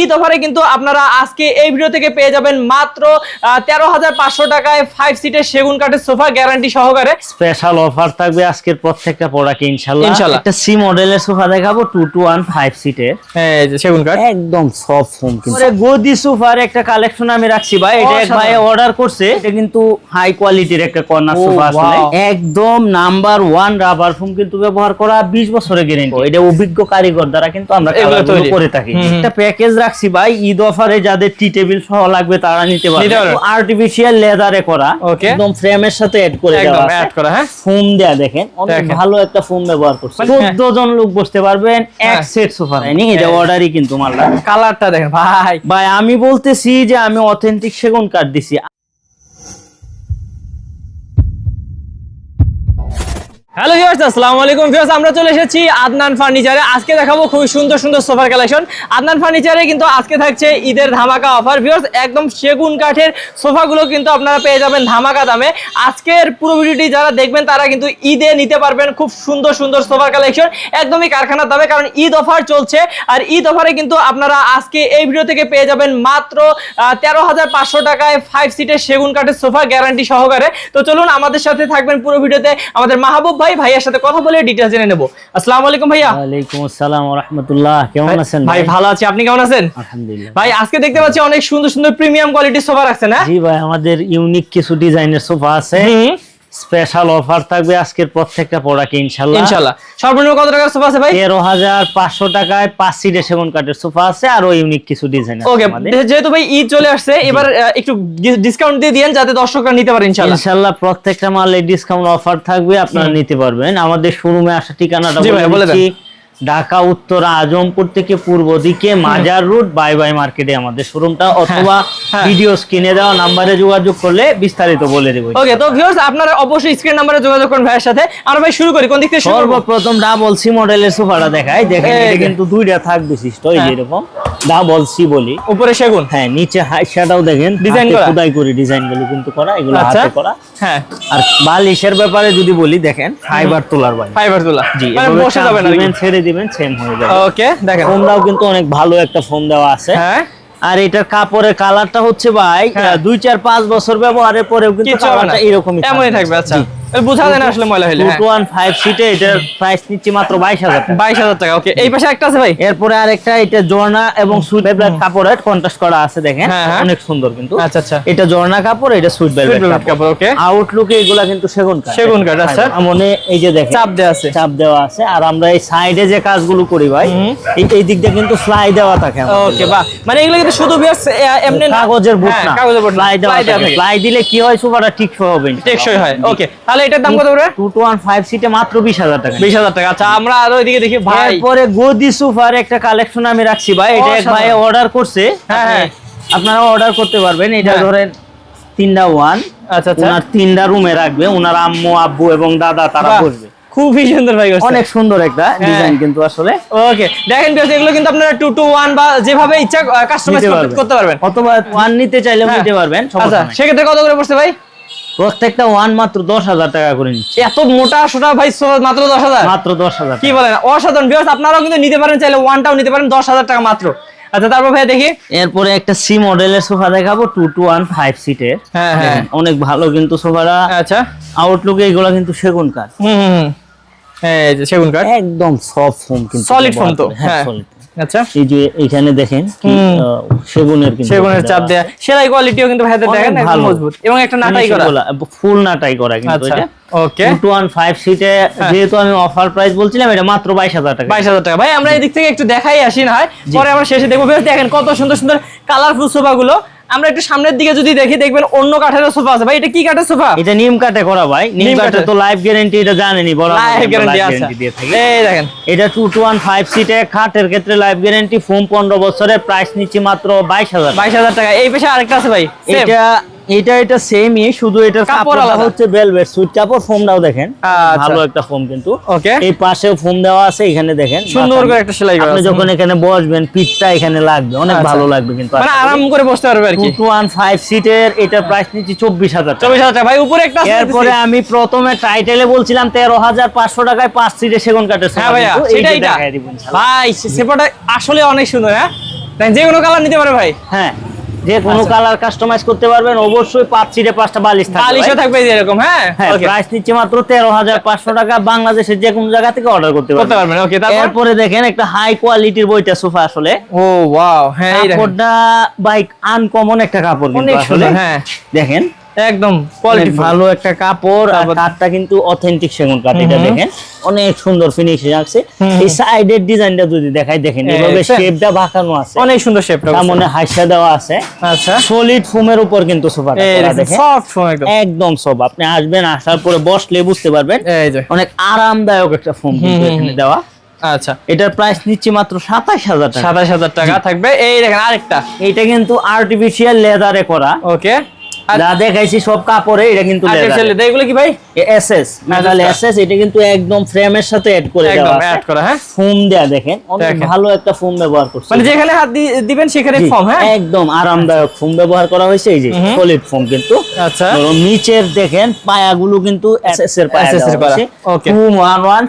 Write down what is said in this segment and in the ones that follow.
ঈদ অফারে কিন্তু আপনারা আজকে এই ভিডিও থেকে পেয়ে যাবেন মাত্র 13,500 টাকায় 5 সিটের সেগুন কাঠের সোফা গ্যারান্টি সহকারে। স্পেশাল অফার থাকবে আজকের প্রত্যেকটা প্রোডাক্টে ইনশাআল্লাহ। একটা সি মডেলের সোফা দেখাবো 2 5 সিটের। হ্যাঁ এই যে সেগুন কাঠ একদম সফট ফোম, কিন্তু গদি সোফার একটা কালেকশন আমি রাখছি ভাই। এটা এক ভাই অর্ডার করছে, এটা কিন্তু হাই কোয়ালিটির একটা কর্নার সোফা আসলে একদম নাম্বার 1 রাবার ফোম কিন্তু ব্যবহার করা 20 বছরের গ্যারান্টি। এটা অভিজ্ঞ কারিগর দ্বারা কিন্তু আমরা কালারগুলো করে থাকি। একটা প্যাকেজ রাখছি ভাই ঈদ অফারে, যাদের টি টেবিল সহ লাগবে তারা নিতে পারবে। আর্টিফিশিয়াল লেদারে করা, একদম ফ্রেমের সাথে অ্যাড করে দেওয়া আছে, অ্যাড করা। হ্যাঁ ফোম দেয়া দেখেন, অনেক ভালো একটা ফোম ব্যবহার করছে। 14 জন লোক বসতে পারবেন এক সেট সোফা। এটা অর্ডারই কিন্তু মালটা। কালারটা দেখেন ভাই আমি বলতেছি যে আমি অথেন্টিক সেগুন কাঠ দিছি। হ্যালো ভিউয়ার্স, আসসালামু আলাইকুম ভিউয়ার্স, আমরা চলে এসেছি আদনান ফার্নিচারে। আজকে দেখাবো খুব সুন্দর সুন্দর সোফার কালেকশন। আদনান ফার্নিচারে কিন্তু আজকে থাকছে ঈদের ধামাকা অফার। ভিউয়ার্স একদম সেগুন কাঠের সোফাগুলো কিন্তু আপনারা পেয়ে যাবেন ধামাকা দামে। আজকের পুরো ভিডিওটি যারা দেখবেন তারা কিন্তু ঈদে নিতে পারবেন খুব সুন্দর সুন্দর সোফার কালেকশন একদমই কারখানার দামে, কারণ ঈদ অফার চলছে। আর ঈদ অফারে কিন্তু আপনারা আজকে এই ভিডিও থেকে পেয়ে যাবেন মাত্র 13,500 টাকায় 5 সিটের সেগুন কাঠের সোফা গ্যারান্টি সহকারে। তো চলুন আমাদের সাথে থাকবেন পুরো ভিডিওতে আমাদের মাহবুব ভাইয়ার সাথে কথা বলে ডিটেইলস জেনে নেব। আসসালামু আলাইকুম ভাইয়া। ওয়ালাইকুম আসসালাম ওয়া রাহমাতুল্লাহ। কেমন আছেন ভাই? ভালো আছি, আপনি কেমন আছেন? আলহামদুলিল্লাহ ভাই আজকে দেখতে পাচ্ছি অনেক সুন্দর সুন্দর প্রিমিয়াম কোয়ালিটির সোফা রাখছেন। হ্যাঁ জি ভাই, আমাদের ইউনিক কিছু ডিজাইনের সোফা আছে। স্পেশাল অফার থাকবে আজকের প্রত্যেকটা প্রোডাক্টে ইনশাআল্লাহ। ইনশাআল্লাহ। সর্বনিম্ন কত টাকার সোফা আছে ভাই? 13,500 টাকায় 5 সিটের সেগুন কাঠের সোফা আছে, আর ইউনিক কিছু ডিজাইন আছে। ওকে, যেহেতু ভাই ঈদ চলে আসছে, এবার একটু ডিসকাউন্ট দিয়ে দেন যাতে দর্শকরা নিতে পারে ইনশাআল্লাহ। ইনশাআল্লাহ প্রত্যেকটা মালে ডিসকাউন্ট অফার থাকবে, আপনারা নিতে পারবেন। আমাদের শোরুমে আসা ঠিকানাটা বলে দিচ্ছি। ঢাকা উত্তরা আজমপুর থেকে পূর্ব দিকে মাজার রোড বাই বাই মার্কেটে আমাদের শোরুমটা, অথবা ভিডিও স্ক্রিনে দেওয়া নম্বরে যোগাযোগ করলে বিস্তারিত বলে দেব। ওকে, তো ভিউয়ার্স আপনারা অবশ্যই স্ক্রিন নম্বরে যোগাযোগ করুন ভাইয়ের সাথে। আমরা ভাই শুরু করি কোন দিক থেকে? সর্বপ্রথম ডাবল সি মডেলের সোফাটা দেখাই। দেখেন এটা কিন্তু দুইটা থাক বিশিষ্ট, এই যে এরকম ডাবল সি বলি, উপরে সেগুন, হ্যাঁ নিচে হাইশাটাও দেখেন ডিজাইন করা, খোদাই করে ডিজাইনগুলো কিন্তু করা, এগুলো হাতে করা। হ্যাঁ, আর বালিশের ব্যাপারে যদি বলি, দেখেন ফাইবার তোলার বালিশ, ফাইবার তোলা। জি, মানে বসে যাবে না, ছেড়ে দিবেন সেম হয়ে যাবে। ওকে, দেখেন ফোমটাও কিন্তু অনেক ভালো একটা ফোম দেওয়া আছে। হ্যাঁ, আর এটার কাপড়ের কালারটা হচ্ছে ভাই 2-4-5 বছর ব্যবহারের পরেও কিন্তু কালারটা এরকমই থাকবে। আচ্ছা, বোঝা যায় না আসলে ময়লা হলে। 215 সিটে এটার প্রাইস নিচ্ছি মাত্র 22,000 টাকা। 22,000 টাকা। ওকে, এই পাশে একটা আছে ভাই। এরপরে আরেকটা, এটা জর্না এবং সুইট ভেলভেট কাপড়ের কন্ট্রাস্ট করা আছে, দেখেন অনেক সুন্দর কিন্তু। আচ্ছা আচ্ছা, এটা জর্না কাপড়, এটা সুইট ভেলভেট কাপড়। ওকে, আউটলুকে এগুলা কিন্তু সেগুন কাঠ। সেগুন কাঠ। আচ্ছা, মনে এই যে দেখেন চাপ দেওয়া আছে। আর আমরা এই সাইডে যে কাজগুলো করি ভাই, এই দিকটা কিন্তু ফ্লাই দেওয়া থাকে। ওকে, বাহ, মানে এগুলো কিন্তু শুধু এমনি কাগজের বোর্ড না, কাগজের বোর্ড ফ্লাই দেওয়া থাকে। ফ্লাই দিলে কি হয়, সোফাটা টিকসই হবে, টেকসই হয়। ওকে, তাহলে এটার দাম কত পড়বে? 215 সিটে মাত্র 20,000 টাকা। 20,000 টাকা। আচ্ছা, আমরা আরো এদিকে দেখি ভাই। এরপরে গদি সোফার একটা কালেকশন আমি রাখছি ভাই। এটা এক ভাই অর্ডার করছে। হ্যাঁ, আপনারা অর্ডার করতে পারবেন। এটা ধরেন 3টা ওয়ান। আচ্ছা আচ্ছা, ওনার 3টা রুমে রাখবে, ওনার আম্মু আব্বু এবং দাদা তারা বসবে। খুবই সুন্দর ভাই, অনেক সুন্দর একটা ডিজাইন কিন্তু আসলে। ওকে, দেখেন এগুলো কিন্তু আপনারা 2 to 1 বা যেভাবে ইচ্ছা কাস্টমাইজ করতে পারবেন, অথবা 1 নিতে চাইলেও নিতে পারবেন। আচ্ছা, সেক্ষেত্রে কত করে পড়ছে ভাই? প্রত্যেকটা ওয়ান মাত্র 10,000 টাকা করে নিচ্ছে। এত মোটা সোটা ভাই, মাত্র 10,000? মাত্র 10,000। কি বলেন, অসাধারণ ভিউয়ার্স। আপনারাও কিন্তু নিতে পারেন, চাইলে ওয়ানটাও নিতে পারেন 10,000 টাকা মাত্র। আচ্ছা, তারপর ভাই দেখি। এরপরে একটা সি মডেলের সোফা দেখাবো 2-5 সিটের। হ্যাঁ, অনেক ভালো কিন্তু সোফাটা। আচ্ছা, আউটলুকে এগুলা কিন্তু সেগুন কাঠ। এই যে সেগুন কাঠ, একদম সফট ফোম, কিন্তু সলিড ফোম তো। হ্যাঁ, সলিড। আচ্ছা, এই যে এখানে দেখেন সেগুনের কিন্তু সেগুনের চাপ দেয়া, সেলাই কোয়ালিটিও কিন্তু ভাইদের দেখেন একদম মজবুত, এবং একটা নাটাই করা, ফুল নাটাই করা কিন্তু এটা। ওকে, 215 সিটে যেহেতু আমি অফার প্রাইস বলছিলাম, এটা মাত্র 22,000 টাকা। 22,000 টাকা। ভাই আমরা এই দিক থেকে একটু দেখাই আসি না হয়, পরে আমরা শেষে দেখবো। দেখেন কত সুন্দর সুন্দর কালারফুল সোফাগুলো। আমরা একটু সামনের দিকে যদি দেখি, দেখবেন অন্য কাঠের সোফা আছে। ভাই এটা কি কাঠের সোফা? এটা নিম কাঠে করা ভাই। নিম কাঠে তো লাইফ গ্যারান্টি, এটা জানেনই, বড় লাইফ গ্যারান্টি দিয়ে থাকে। এই দেখেন, এটা 215 সিটে খাটের ক্ষেত্রে লাইফ গ্যারান্টি, ফোম 15 বছরের, প্রাইস নিচ্ছি মাত্র 22,000 টাকা। এই পাশে আরেকটা আছে ভাই, এটা সেমই, শুধু এটার কাপড় আলাদা হচ্ছে ভেলভেট সুইট কাপড়। ফোমটাও দেখেন ভালো একটা ফোম কিন্তু। ওকে, এই পাশেও ফোম দেওয়া আছে, এখানে দেখেন সুন্দর করে একটা সেলাই করা আছে। আপনি যখন এখানে বসবেন, পিঠটা এখানে লাগবে, অনেক ভালো লাগবে কিন্তু, মানে আরাম করে বসতে পারবে আর কি। 215 সিটের এটা প্রাইস নিচ্ছি 24,000 টাকা। 24,000 টাকা ভাই। উপরে একটা, এরপরে আমি প্রথমে টাইটেলে বলছিলাম 13,500 টাকায় 5 সিটের সেগুন কাঠের সোফা। হ্যাঁ ভাই, সেটাই দেখাই দিব ভাই। সেপাটা আসলে অনেক সুন্দর। হ্যাঁ, দেখেন যে কোনো কালার নিতে পারে ভাই। হ্যাঁ, যে কোনো কালার কাস্টমাইজ করতে পারবেন। অবশ্যই 5 সিটে 5টা বালিশ থাকবে, বালিশও থাকবে এরকম। হ্যাঁ, হ্যাঁ, ওকে, প্রাইস নিচ্ছে মাত্র 13,500 টাকা। বাংলাদেশের যে কোনো জায়গা থেকে অর্ডার করতে পারবেন। ওকে, তারপর এরপরে দেখেন একটা হাই কোয়ালিটির বইটা সোফা আসলে। ও ওয়াও, হ্যাঁ এই দেখেন কাপড়টা বাইক আনকমন একটা কাপড় কিন্তু অনেক আসলে। সুন্দর। হ্যাঁ, দেখেন একদম অনেক কোয়ালিটি ভালো একটা কাপড়, আর কাঠটা কিন্তু অথেন্টিক সেগুন কাঠ। এটা দেখেন অনেক সুন্দর ফিনিশিং আছে। এই সাইডের ডিজাইনটা যদি দেখাই, দেখেন এভাবে শেপটা বাঁকানো আছে, অনেক সুন্দর শেপটা, সামনে হাইসা দেওয়া আছে। আচ্ছা, সলিড ফোমের উপর কিন্তু সোফাটা করা, দেখেন সফট ফোম একদম, একদম সব। আপনি আসবেন, আসার পরে বসলে বুঝতে পারবেন এই যে অনেক আরামদায়ক একটা ফোম কিন্তু এখানে দেওয়া। আচ্ছা, এটার প্রাইস নিচ্ছে মাত্র 27,000 টাকা। 27,000 টাকা থাকবে। এই দেখেন আরেকটা, এটা কিন্তু আর্টিফিশিয়াল লেদারে করা। ওকে, যা দেখাইছি সব কাপড়ে, এটা কিন্তু আর্টিফিশিয়াল লেদার। এগুলো কি ভাই? SS metal SS. এটা কিন্তু একদম ফ্রেমের সাথে অ্যাড করে দেওয়া একদম আছে, অ্যাড করা। হ্যাঁ, ফোম দেয়া, দেখেন অনেক দেখেন। ভালো একটা ফোম ব্যবহার করছে, মানে যেখানে হাত দিবেন সেখানে জি, ফর্ম। হ্যাঁ, একদম আরামদায়ক ফোম ব্যবহার করা হয়েছে। এই যে সলিড ফোম কিন্তু। আচ্ছা, ধরুন নিচের দেখেন পায়াগুলো কিন্তু এসএস এর পায়া SS এর দেওয়া করা। আছে। ওকে। 211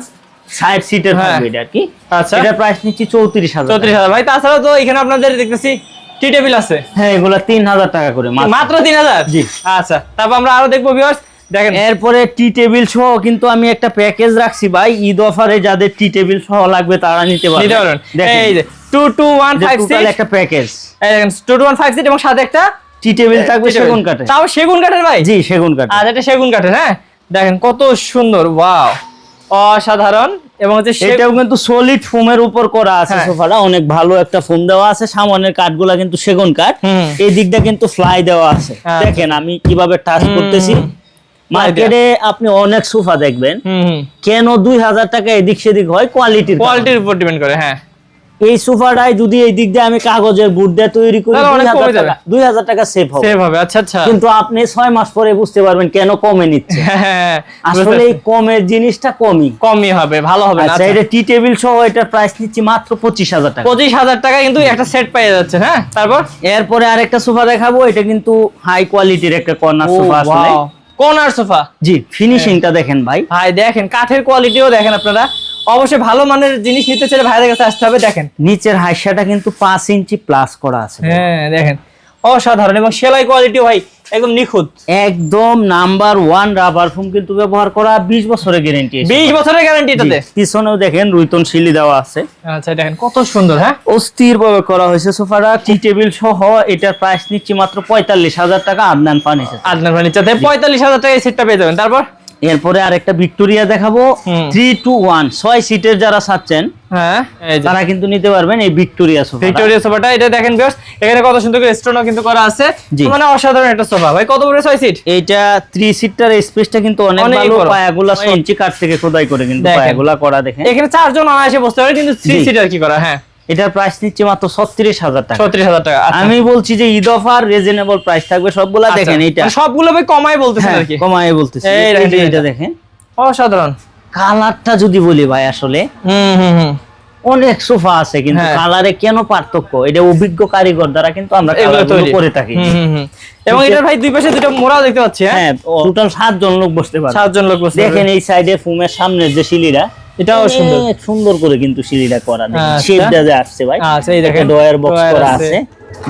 সাইড সিটের হ্যাঁ। থাকবে এটা আর কি। আচ্ছা, এটা প্রাইস নিচ্ছি 34,000 টাকা। 34,000 ভাই। তাছাড়া তো এখানে আপনাদের দেখতেছি টি টেবিল আছে, হ্যাঁ, এগুলা 3,000 টাকা করে মাত্র 3,000। জি। আচ্ছা, তারপর আমরা আরো দেখবো ভিউয়ার্স, দেখেন এরপরে টি টেবিল সহ কিন্তু আমি একটা প্যাকেজ রাখছি ভাই। ঈদ অফারে যাদের টি টেবিল সহ লাগবে তারা নিতে নিতে পারবেন। পারবেন। দেখেন এই যে 22156, টোটাল একটা প্যাকেজ, এই দেখেন 22156 এবং সাথে একটা টি টেবিল থাকবে টি টেবিল। সেগুন কাঠে। তাও সেগুন কাঠের ভাই? জি, সেগুন কাঠে। আর এটা সেগুন কাঠের। হ্যাঁ, দেখেন কত সুন্দর, ওয়াও, অসাধারণ। এবং যে এটাও কিন্তু সলিড ফোমের উপর করা আছে হ্যাঁ। সোফাটা। অনেক ভালো একটা ফোম দেওয়া আছে। সামনের কাঠগুলা কিন্তু সেগুন কাঠ, এই দিকটা কিন্তু ফ্লাই দেওয়া আছে। আচ্ছা। দেখেন আমি কিভাবে টাচ করতেছি। মার্কেটে আপনি অনেক সোফা দেখবেন, কেন 2,000 টাকা এদিক সেদিক হয় কোয়ালিটির। কোয়ালিটির উপর ডিপেন্ড করে। হ্যাঁ, এই সোফাটাই যদি এই দিক দিয়ে আমি কাগজের বুট দিয়ে তৈরি করি, তাহলে অনেক কমে যাবে। 2,000 টাকা সেভ হবে। সেভ হবে। আচ্ছা আচ্ছা, কিন্তু আপনি 6 মাস পরে বুঝতে পারবেন কেন কমে নিচ্ছে। হ্যাঁ, আসলে এই কমের জিনিসটা কমই। কমই হবে, ভালো হবে না। আচ্ছা, এটা টি টেবিল সহ এটার প্রাইস নিচ্ছি মাত্র 25,000 টাকা। 25,000 টাকা কিন্তু একটা সেট পেয়ে যাচ্ছে। হ্যাঁ, তারপর এরপরে আরেকটা সোফা দেখাবো। এটা কিন্তু হাই কোয়ালিটির একটা কর্নার সোফা আসলে। Corner sofa. জি, ফিনিশিংটা দেখেন ভাই। ভাই দেখেন কাঠের কোয়ালিটিও দেখেন আপনারা। অবশ্যই ভালো মানের জিনিস নিতে চাইলে ভাইদের কাছে আসতে হবে। দেখেন নিচের হাইসাটা কিন্তু 5 ইঞ্চি প্লাস করা আছে। হ্যাঁ, দেখেন অসাধারণ। এবং সেলাই কোয়ালিটি ভাই একদম নিখুঁত। একদম নাম্বার 1 রাবার ফোম কিন্তু ব্যবহার করা। 20 বছরের গ্যারান্টি। 20 বছরের গ্যারান্টি এটাতে। পিছনেও দেখেন রুইতন শিলি দেওয়া আছে। আচ্ছা, দেখেন কত সুন্দর। হ্যাঁ, অস্থির ভাবে করা হয়েছে সোফাটা। টি টেবিল সহ এটার প্রাইস নিচ্ছি মাত্র 45,000 টাকা। আদনান ফার্নিচার। আদনান ফার্নিচারে 45,000 টাকায় সেটটা পেয়ে যাবেন। তারপর এরপরে আরেকটা ভিক্টোরিয়া দেখাবো। 3-2-1 6 সিটের যারা চাচ্ছেন হ্যাঁ, এই যে তারা কিন্তু নিতে পারবেন এই ভিক্টোরিয়া সোফা। ভিক্টোরিয়া সোফাটা। এটা দেখেন ভিউয়ার্স, এখানে কত সুন্দর করে স্টোনও কিন্তু করা আছে। জি। মানে অসাধারণ একটা সোফা ভাই। কত বড় 6 সিট? এইটা 3 সিটার স্পেসটা কিন্তু অনেক অনেক ভালো। বড়। পায়াগুলা 6 ইঞ্চি কাঠ থেকে খোদাই করে কিন্তু দেখেন। পায়াগুলা করা দেখেন। এখানে 4 জন এসে বসতে পারে, কিন্তু 3 জি। সিটার কি করা। হ্যাঁ, এটার প্রাইস নিচ্ছে মাত্র 36,000 টাকা। 36,000 টাকা। আচ্ছা। আমি বলছি যে ঈদ অফার রিজনেবল প্রাইস থাকবে সবগুলা। আচ্ছা, দেখেন এইটা মানে সবগুলো ভাই কমাই বলতেছেন হ্যাঁ, আর কি। কমায় বলতেছি। এই দেখেন, এই যে এটা। এটা দেখেন অসাধারণ। কালারটা যদি বলি ভাই, আসলে হুম। অনেক সোফা আছে কিন্তু হ্যাঁ। কালারে কেন পার্থক্য, এটা অভিজ্ঞ কারিগর দ্বারা কিন্তু আমরা এগুলো কালারগুলো তৈরি করে থাকি। হুম। এবং এটার ভাই দুই পাশে দুটো মোড়া দেখতে পাচ্ছি। হ্যাঁ, হ্যাঁ, টোটাল 7 জন লোক বসতে পারে। 7 জন লোক বসতে দেখেন পারবে। এই সাইডে ফুমের সামনের যে সিঁড়িটা, এটাও সুন্দর। অনেক সুন্দর করে কিন্তু সিঁড়িটা করা। দেখেন আচ্ছা। শেপটা যে আসছে ভাই। আচ্ছা, এই দেখেন ডয়ার বক্স ডয়ার করা আছে। আছে।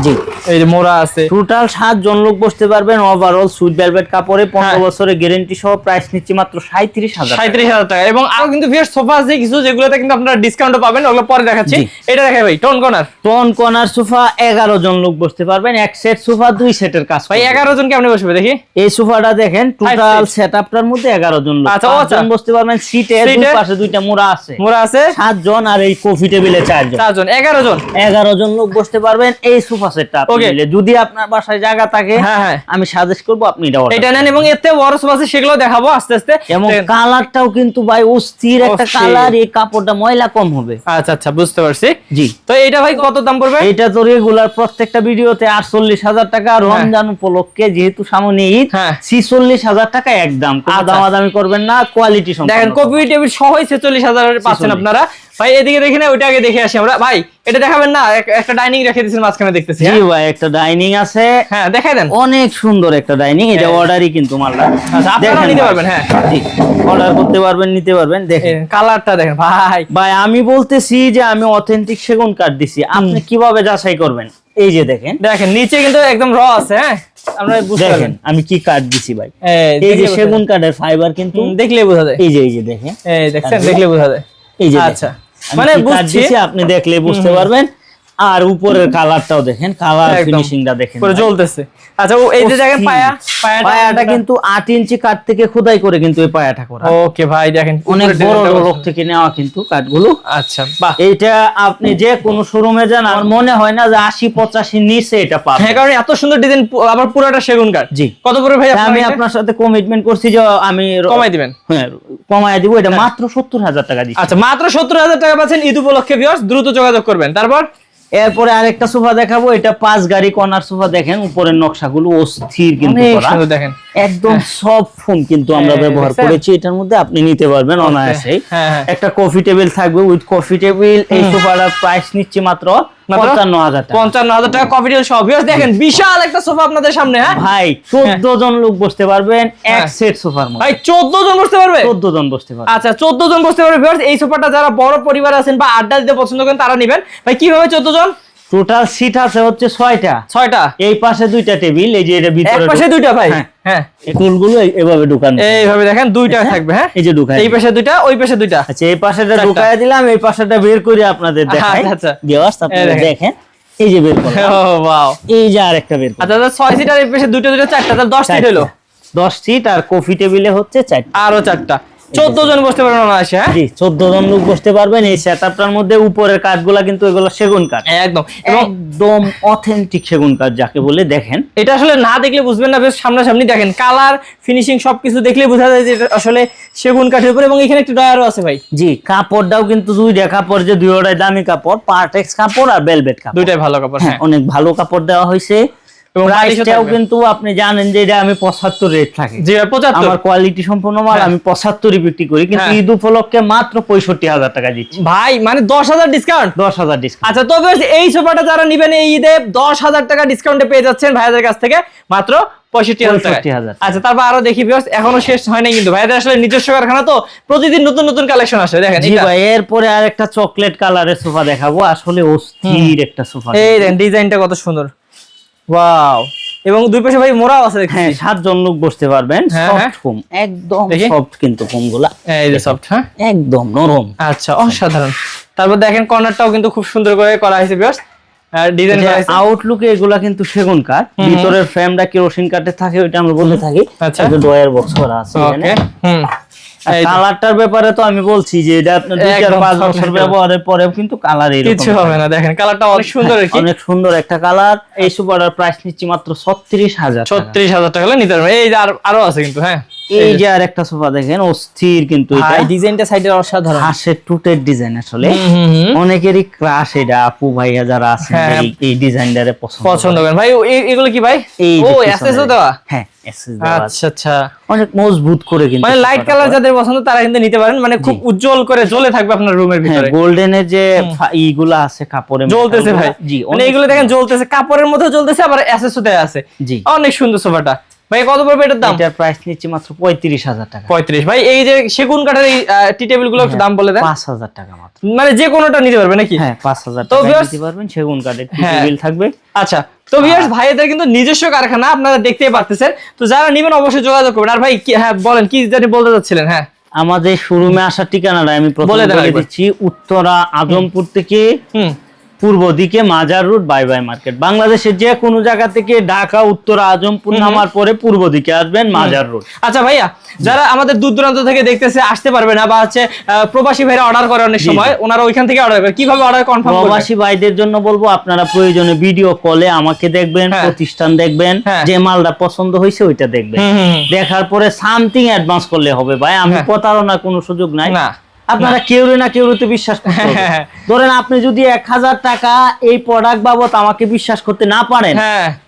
জি, এই যে মোড়া আছে। টোটাল 7 জন লোক বসতে পারবেন। ওভারঅল সুইট ভেলভেট কাপড়ে 15 হ্যাঁ। বছরের গ্যারান্টি সহ প্রাইস নিচ্ছে মাত্র 37,000 টাকা। 37,000 টাকা। এবং আরো কিন্তু ভিউয়ার্স সোফা আছে কিছু, যেগুলোতে কিন্তু আপনারা ডিসকাউন্টও পাবেন। ওগুলো পরে দেখাচ্ছি। জি। এটা দেখাই ভাই, টোন কর্নার। টন কর্নার সোফা 11 জন লোক বসতে পারবেন। এক সেট সোফা 2 সেটের কাজ ভাই করবে। 11 জন কেমনে বসবে দেখি। এই সোফাটা দেখেন টোটাল seat। সেটআপটার মধ্যে 11 জন লোক। আচ্ছা, 5 আচ্ছা। জন বসতে পারবেন সিটে, দুই সিটে। পাশে দুইটা মোড়া আছে। মোড়া আছে 7 জন, আর এই কফি টেবিলে 4 জন। 4 জন, 11 জন। 11 জন লোক বসতে পারবেন এই সোফা সেটটা আপনি Okay. নিলে। যদি আপনার বাসায় জায়গা থাকে হ্যাঁ। আমি সাজেস্ট করব আপনি এটা order এটা নেন। এবং এতে বড় সোফা আছে, সেগুলো দেখাবো আস্তে আস্তে। এবং দেখেন। কালারটাও কিন্তু ভাই অস্থির একটা অস্থির। কালার। এই কাপড়টা ময়লা কম হবে। আচ্ছা, বুঝতে পারছি। জি, তো এটা ভাই কত দাম পড়বে? এটা তো রেগুলার প্রত্যেকটা ভিডিওতে 48,000 টাকা। রমজান উপলক্ষে যেহেতু সামনে ঈদ, হ্যাঁ। 46,000 টাকা একদম। কোনো আচ্ছা। দামাদামি করবেন না, কোয়ালিটি সম্পন্ন। দেখেন কপি টেবিল সহই 46,000 পাচ্ছেন 46,000 আপনারা। ভাই এদিকে দেখি না, ওইটা আগে দেখে আসি আমরা। ভাই এটা দেখাবেন না, একটা ডাইনিং রেখে দিয়েছেন মাঝখানে দেখতেছি। জি ভাই, একটা ডাইনিং আছে। হ্যাঁ দেখাই দেন। অনেক সুন্দর একটা ডাইনিং, এটা অর্ডারই কিন্তু মালটা। আচ্ছা, আপনারা নিতে পারবেন। হ্যাঁ জি, অর্ডার করতে পারবেন, নিতে পারবেন। দেখেন কালারটা দেখেন ভাই। ভাই আমি বলতেছি যে আমি অথেন্টিক সেগুন কাঠ দিছি, আপনি কিভাবে যাচাই করবেন? এই যে দেখেন, দেখেন নিচে কিন্তু একদম র আছে। হ্যাঁ আমরা বুঝতে দেখেন পারবেন আমি কি কাঠ দিছি ভাই। এই যে দেখলে সেগুন কাঠের ফাইবার কিন্তু দেখলে বোঝা যায়। এই যে দেখেন, দেখছেন, দেখলে বোঝা যায়। এই যে আচ্ছা মানে মানে বুঝছি, আপনি দেখলে বুঝতে পারবেন। আর উপরের কালারটাও দেখেন, কালার ফিনিশিংটা দেখেন পুরো জ্বলতেছে। আচ্ছা এই যে দেখেন পায়াটা কিন্তু 8 ইঞ্চি কাঠ থেকে খোদাই করে কিন্তু এই পায়াটা করা। ওকে ভাই দেখেন অনেক বড় লোক থেকে নেওয়া কিন্তু কাঠগুলো। আচ্ছা বাহ। এটা আপনি যে কোনো শোরুমে যান, আমার মনে হয় না যে 80-85 নিচে এটা পাবেন। হ্যাঁ কারণ এত সুন্দর ডিজাইন, আবার পুরোটা সেগুন কাঠ। জি। কত করে ভাই আমি আপনার সাথে কমিটমেন্ট করছি যে আমি কমাই দিবেন। হ্যাঁ কমায় দিব, এটা মাত্র 70,000 টাকা দিচ্ছি। আচ্ছা মাত্র 70,000 টাকা পাচ্ছেন ঈদ উপলক্ষে ভিউয়ার্স, দ্রুত যোগাযোগ করবেন। তারপর এরপরে আরেকটা সোফা দেখাবো, এটা 5 গাড়ি কর্নার সোফা। দেখেন উপরের নকশাগুলো অস্থির কিন্তু অনেক করা। সুন্দর দেখেন, একদম সফট ফোম কিন্তু আমরা ব্যবহার দেখছেন? করেছি। এটার মধ্যে আপনি নিতে পারবেন অনায়াসেই। হ্যাঁ, হ্যাঁ। একটা কফি টেবিল থাকবে উইথ কফি টেবিল। এই সোফাটার প্রাইস নিচ্ছি মাত্র 55,000 টাকা। 55,000 টাকা কফি টেবিল সহ। ভিউয়ার্স দেখেন বিশাল একটা সোফা আপনাদের সামনে। হ্যাঁ ভাই 14 জন লোক বসতে পারবেন এক সেট সোফার মধ্যে। ভাই 14 জন বসতে পারবে? 14 জন বসতে পারবে। আচ্ছা 14 জন বসতে পারবে ভিউয়ার্স। এই সোফাটা যারা বড় পরিবার আছেন বা আড্ডা দিতে পছন্দ করেন তারা নেবেন। ভাই কিভাবে 14 জন? টোটাল সিট আছে হচ্ছে 6টা। 6টা। এই পাশে 2টা টেবিল, এই যে এটা ভিতরে এক পাশে 2টা ভাই। হ্যাঁ এই টুলগুলো এভাবে ঢুকানো। এইভাবে দেখেন 2টা থাকবে। হ্যাঁ এই যে ঢুকায়, এই পাশে 2টা, ওই পাশে 2টা। আচ্ছা এই পাশেটা ঢুকায় দিলাম, এই পাশেটা বের করে আপনাদের দেখাই। আচ্ছা ভিউয়ার্স আপনারা দেখেন, এই যে বের করলাম। ও ওয়াও। এই যে আরেকটা বের করলাম। আচ্ছা 6 সিটার, এই পাশে 2টা 4টা, তাহলে 10 সিট হলো। 10 সিট আর কফি টেবিলে হচ্ছে 4টা। আরো 4টা, 14 জন বসতে পারবেন অনায়াসে। হ্যাঁ জি 14 জন লোক বসতে পারবেন। এই সেটআপটার মধ্যে উপরের কাঠগুলা কিন্তু এগুলো সেগুন কাঠ, একদম একদম অথেন্টিক সেগুন কাঠ যাকে বলে। দেখেন এটা আসলে না দেখলে বুঝবেন না, বেশ সামনাসামনি দেখেন কালার ফিনিশিং সবকিছু দেখলে বোঝা যায় যে এটা আসলে সেগুন কাঠের উপর। এবং এখানে একটা ড্রয়ারও আছে ভাই। জি কাপড়টাও কিন্তু দুইটা কাপড়, যে দুইটাই দামি কাপড়, পার্টেক্স কাপড় আর ভেলভেট কাপড়, দুইটাই ভালো কাপড়। হ্যাঁ অনেক ভালো কাপড় দেওয়া হয়েছে। এবং প্রাইসটাও কিন্তু আপনি জানেন যে এটা আমি 75 রেট থাকে। জি 75। আমার কোয়ালিটি সম্পূর্ণ মাল আমি 75 বিক্রি করি, কিন্তু ঈদ উপলক্ষে মাত্র 65,000 টাকা দিচ্ছি ভাই, মানে 10,000 ডিসকাউন্ট। 10,000 ডিসকাউন্ট। আচ্ছা তো এই সোফাটা যারা নেবেন এই ঈদে 10,000 টাকা ডিসকাউন্টে পেয়ে যাচ্ছেন ভাইয়াদের কাছ থেকে মাত্র 65,000 টাকা। 65,000। আচ্ছা তারপর আরো দেখি ভিউয়ার্স, এখনো শেষ হয় নাই কিন্তু ভাইয়াদের আসলে নিজস্ব কারখানা, তো প্রতিদিন নতুন নতুন কালেকশন আসে। দেখেন জি ভাই, এরপরে আরেকটা চকলেট কালারের সোফা দেখাবো, আসলে অস্থির একটা সোফা। এই দেখেন ডিজাইনটা কত সুন্দর, ওয়াও। এবং দুই পাশে ভাই মোড়াও আছে। হ্যাঁ 7 জন লোক বসতে পারবেন। হ্যাঁ, সফট ফোম, একদম সফট কিন্তু ফোমগুলা এই যে সফট। হ্যাঁ একদম নরম। আচ্ছা অসাধারণ। তারপর দেখেন কর্নারটাও কিন্তু খুব সুন্দর করে করা হয়েছে ভিউয়ার্স, ডিজাইন করা হয়েছে। আউটলুকে এগুলা কিন্তু সেগুন কাঠ, ভিতরের ফ্রেমটা কেরোসিন কাঠের থাকে, ওইটা আমরা বলে থাকি। আচ্ছা ড্রয়ার বক্স করা আছে এখানে। কালারটার ব্যাপারে তো আমি বলছি যে এটা আপনার 2-4-5 বছর ব্যবহারের পরেও কিন্তু কালার এরকম কিছু হবে না। দেখেন কালারটা অনেক সুন্দর, অনেক সুন্দর একটা কালার। এই সোফাটার প্রাইস নিচ্ছি মাত্র 36,000 টাকা। 36,000 টাকা হলে নিতে পারবেন। এই যে আরো আছে কিন্তু। হ্যাঁ এই যে আরেকটা সোফা দেখেন, অস্থির কিন্তু এটা। এই ডিজাইনটা সাইডের অসাধারণ, হাঁসের টুটের ডিজাইন। আসলে অনেকেরই ক্রাশ এটা, আপু ভাইয়া যারা আছেন এই ডিজাইনটারে পছন্দ করেন। ভাই এগুলো কি ভাই? ও এসএসও দেওয়া। হ্যাঁ এসএস দেওয়া। আচ্ছা আচ্ছা, অনেক মজবুত করে কিন্তু, মানে লাইট কালার যাদের পছন্দ তারা কিন্তু নিতে পারেন, মানে খুব উজ্জ্বল করে জ্বলে থাকবে আপনার রুমের ভিতরে। গোল্ডেনের যে ইগুলা আছে কাপড়ে জ্বলতেছে ভাই। জি মানে এগুলো দেখেন জ্বলতেছে, কাপড়ের মধ্যে জ্বলতেছে, আবার এসএসও দেওয়া আছে। জি অনেক সুন্দর সোফাটা। ভাই কত পড়বে এটার দাম? এটার প্রাইস নিচ্ছি মাত্র 35,000 টাকা। 35। ভাই এই যে সেগুন কাঠের এই টি টেবিল গুলো দাম বলে দেন। 5,000 টাকা মাত্র, মানে যে কোনোটা নিতে পারবে নাকি? হ্যাঁ 5,000 টাকা নিতে পারবেন। সেগুন কাঠের টি টেবিল থাকবে। আচ্ছা তো ভিউয়ার্স ভাইদের কিন্তু নিজস্ব কারখানা, আপনারা দেখতেই পারতেছেন। তো যারা নেবেন অবশ্যই যোগাযোগ করবেন। আর ভাই হ্যাঁ বলেন কি জানি বলতে যাচ্ছিলেন? হ্যাঁ আমাদের শোরুমে আসার ঠিকানাটা আমি প্রথমে বলে দিচ্ছি। উত্তরা আজমপুর থেকে পূর্ব দিকে মাজার রোড, বাই বাই মার্কেট। বাংলাদেশের যে কোনো জায়গা থেকে ঢাকা উত্তরা আজমপুর নামার পরে পূর্ব দিকে আসবেন মাজার রোড। আচ্ছা ভাইয়া, যারা আমাদের দূর দূরান্ত থেকে দেখতেছে আসতে পারবে না, বা হচ্ছে প্রবাসী ভাইরা অর্ডার করে অনেক সময়, ওনারা ওইখান থেকে অর্ডার করে, কিভাবে অর্ডার কনফার্ম করবে? প্রবাসী ভাইদের জন্য বলবো আপনারা প্রয়োজনে ভিডিও কলে আমাকে দেখবেন, প্রতিষ্ঠান দেখবেন, যে মালটা পছন্দ হয়েছে ওইটা দেখবেন। দেখার পরে সামথিং অ্যাডভান্স করলে হবে ভাই। আমি প্রতারণার কোনো সুযোগ নাই। আপনারা কেউ না কেউ তো বিশ্বাস করতে হবে। ধরেন আপনি যদি 1,000 টাকা এই প্রোডাক্ট বাবদ আমাকে বিশ্বাস করতে না পারেন,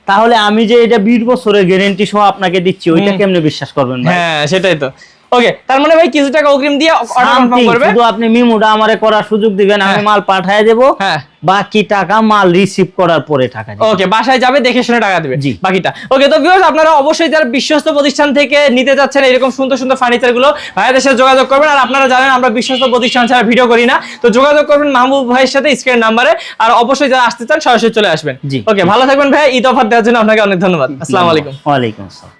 তাহলে আমি যে এটা 20 বছরের গ্যারান্টি সহ আপনাকে দিচ্ছি ওইটা কেমনে বিশ্বাস করবেন ভাই? হ্যাঁ সেটাই তো। ওকে, তার মানে ভাই কিছু টাকা অগ্রিম দিয়ে অর্ডার কনফার্ম করবে। শুধু আপনি মিমোটা আমারে করার সুযোগ দিবেন, আমি মাল পাঠিয়ে দেব। হ্যাঁ, বাকি টাকা মাল রিসিভ করার পরে টাকা দিবেন। ওকে, বাসায় যাবে দেখে শুনে টাকা দিবে জি। বাকিটা। ওকে, তো ভিউয়ার্স আপনারা অবশ্যই যারা বিশ্বস্ত প্রতিষ্ঠান থেকে নিতে যাচ্ছেন এরকম সুন্দর সুন্দর ফার্নিচার গুলো ভাইয়াদের সাথে যোগাযোগ করবেন। আর আপনারা জানেন আমরা বিশ্বস্ত প্রতিষ্ঠান ছাড়া ভিডিও করি না, তো যোগাযোগ করবেন মাহবুব ভাইয়ের সাথে স্ক্রিন নাম্বারে। আর অবশ্যই যারা আসতে চান সরাসরি চলে আসবেন। জি। ওকে, ভালো থাকবেন ভাই। ঈদ অফার দেওয়ার জন্য আপনাকে অনেক ধন্যবাদ। আসসালামু আলাইকুম। ওয়ালাইকুম আসসালাম।